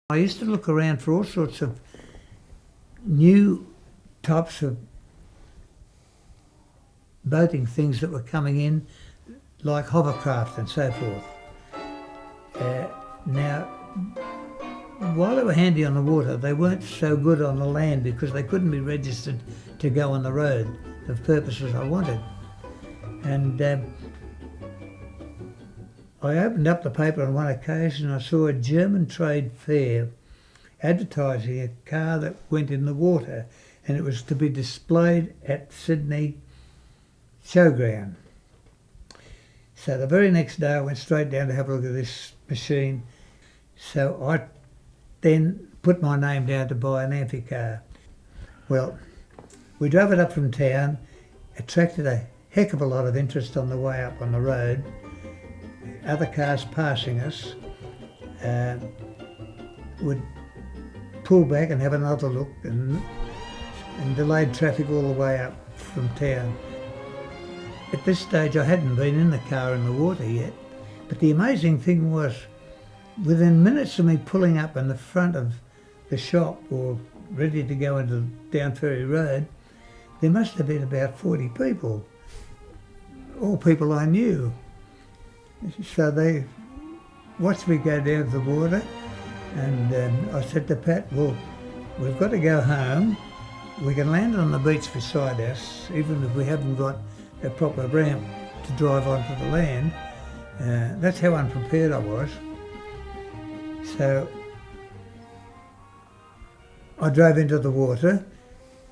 I used to look around for all sorts of new types of boating things that were coming in, like hovercraft and so forth. Now, while they were handy on the water, they weren't so good on the land because they couldn't be registered to go on the road for purposes I wanted. And I opened up the paper on one occasion and I saw a German trade fair advertising a car that went in the water, and it was to be displayed at Sydney Showground. So the very next day I went straight down to have a look at this machine. So I then put my name down to buy an Ampicar. Well, we drove it up from town, attracted a heck of a lot of interest on the way up on the road. Other cars passing us would pull back and have another look and delayed traffic all the way up from town. At this stage I hadn't been in the car in the water yet, but the amazing thing was, within minutes of me pulling up in the front of the shop or ready to go into Down Ferry Road, there must have been about 40 people, all people I knew. So they watched me go down to the water, and I said to Pat, well, we've got to go home. We can land on the beach beside us, even if we haven't got a proper ramp to drive onto the land. That's how unprepared I was. So I drove into the water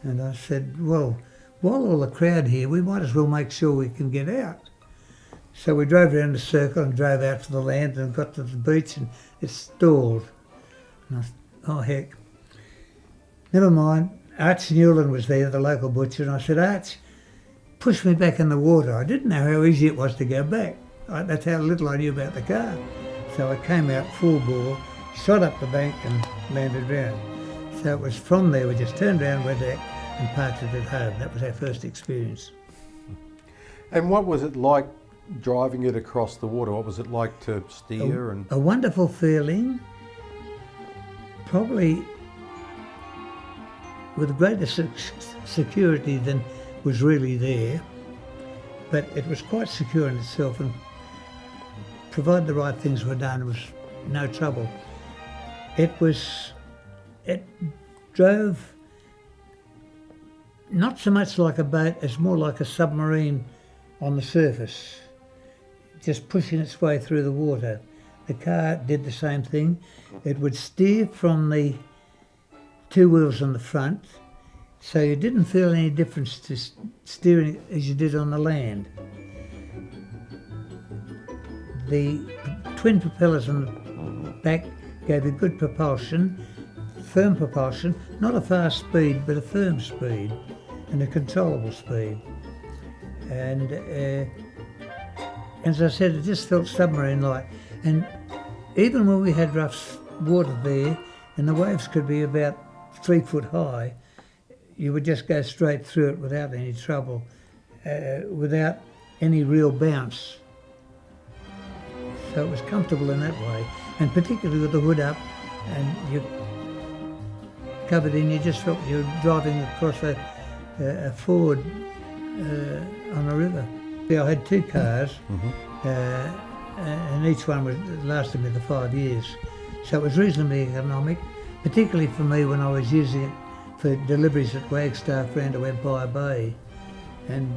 and I said, well, while all the crowd here, we might as well make sure we can get out. So we drove around the circle and drove out to the land and got to the beach, and it stalled. And I thought, oh heck. Never mind. Arch Newland was there, the local butcher, and I said, Arch, push me back in the water. I didn't know how easy it was to go back. That's how little I knew about the car. So I came out full bore, shot up the bank and landed round. So it was from there we just turned around, went back and parked it at home. That was our first experience. And what was it like driving it across the water? What was it like to steer? A wonderful feeling, probably with greater security than was really there, but it was quite secure in itself, and provided the right things were done, it was no trouble. It drove not so much like a boat as more like a submarine on the surface, just pushing its way through the water. The car did the same thing. It would steer from the two wheels on the front, so you didn't feel any difference to steering as you did on the land. The twin propellers on the back gave you good propulsion, firm propulsion, not a fast speed but a firm speed and a controllable speed. And as I said, it just felt submarine-like. And even when we had rough water there and the waves could be about 3 foot high, you would just go straight through it without any trouble, without any real bounce. So it was comfortable in that way, and particularly with the hood up and you covered in, you just felt you were driving across a ford on a river. I had two cars, and each one lasted me the 5 years, so it was reasonably economic, particularly for me when I was using it for deliveries at Wagstaff round to Empire Bay, and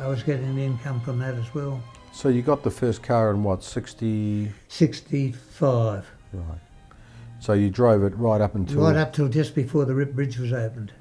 I was getting the income from that as well. So you got the first car in what, 60? 65. Right. So you drove it right up until... Right up till just before the Rip Bridge was opened.